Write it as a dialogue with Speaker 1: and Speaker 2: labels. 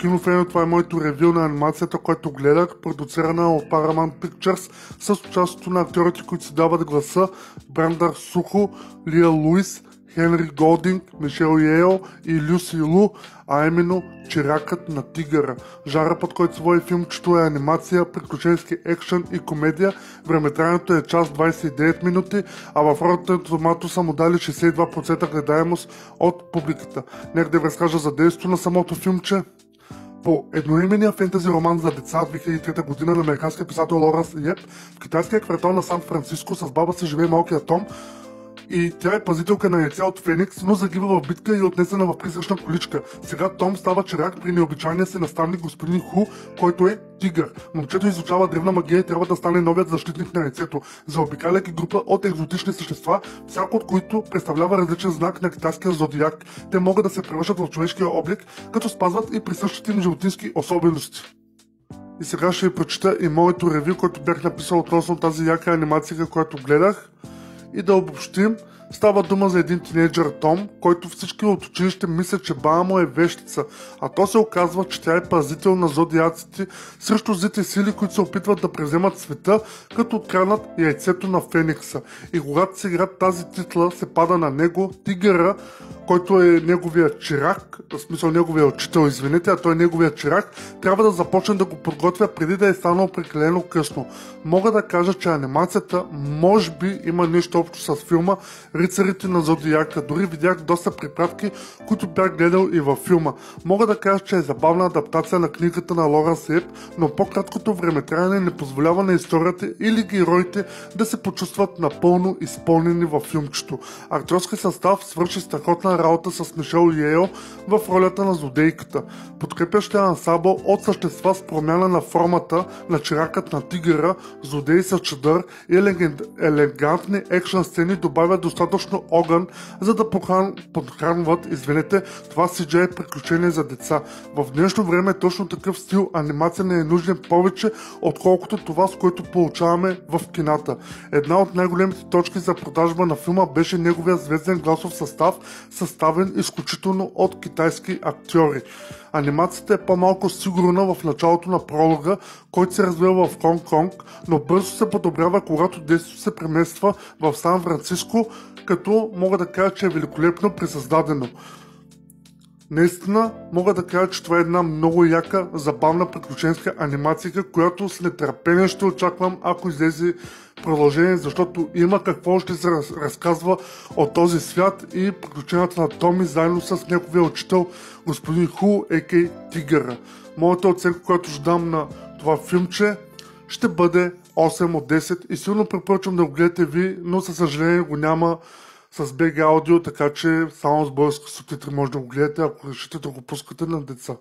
Speaker 1: кинофени, това е моето ревю на анимацията, която гледах, продуцирана от Paramount Pictures, с участието на актьорите, които си дават гласа: Брандан Сухо, Лия Луис, Хенри Голдинг, Мишел Йейл и Люси Лу, а именно Чиракът на тигъра. Жанрът, под който се води филмчето, е анимация, приключенски екшън и комедия. Времетраенето е час 29 минути, а в Rotten Tomatoes са му дали 62% гледаемост от публиката. Нека да ви разкажа за действието на самото филмче. По едноименния фентази роман за деца 2003 година на американския писател Лоренс Йеп, в китайския квартал на Сан Франциско с баба си живее малкия Том, и тя е пазителка на яйца от Феникс, но загива в битка и е отнесена в призрачна количка. Сега Том става чирак при необичайния си наставник господин Ху, който е тигър. Момчето изучава древна магия и трябва да стане новият защитник на яйцето, заобикаляйки група от екзотични същества, всяко от които представлява различен знак на китайския зодиак. Те могат да се превръщат в човешкия облик, като спазват и присъщите им животински особености. И сега ще ви прочита и моето ревю, което бях написал относно тази яка анимация, която гледах. И да обобщим, става дума за един тинейджър Том, който всички от училище мислят, че баба му е вещица, а то се оказва, че тя е пазител на зодиаците срещу злите сили, които се опитват да превземат света, като откраднат яйцето на Феникса. И когато се играт тази титла, се пада на него тигъра, който е неговия чирак, в смисъл неговия учител, извинете, а той е неговия чирак, трябва да започне да го подготвя преди да е станало прекалено късно. Мога да кажа, че анимацията може би има нещо общо с филма Рицарите на Зодиака. Дори видях доста препратки, които бях гледал и във филма. Мога да кажа, че е забавна адаптация на книгата на Лоренс Йеп, но по-краткото времетраене не позволява на историята или героите да се почувстват напълно изпълнени във филмчето. Актьорски състав свърши страхотна работа с Мишел Йейл в ролята на злодейката. Подкрепящия ансамбъл от същества с промяна на формата на чиракът на тигъра, злодеи с чадър и елегантни екшън сцени добавят достатъчно огън, за да подхранват това CGI приключение за деца. В днешно време точно такъв стил анимация не е нужен повече, отколкото това, с което получаваме в кината. Една от най-големите точки за продажба на филма беше неговия звезден гласов състав, съставен изключително от китайски актьори. Анимацията е по-малко сигурна в началото на пролога, който се развива в Хонг-Конг, но бързо се подобрява, когато действието се премества в Сан Франциско, като мога да кажа, че е великолепно пресъздадено. Наистина мога да кажа, че това е една много яка, забавна приключенска анимация, която с нетърпение ще очаквам, ако излезе продължение, защото има какво ще се разказва от този свят и приключенията на Томи заедно с неговия учител господин Ху, а.к.а. Тигъра. Моята оценка, която ще дам на това филмче, ще бъде 8 от 10 и силно препоръчвам да го гледате ви, но със съжаление го няма с BG аудио, така че само с български субтитри може да го гледате, ако решите да го пускате на деца.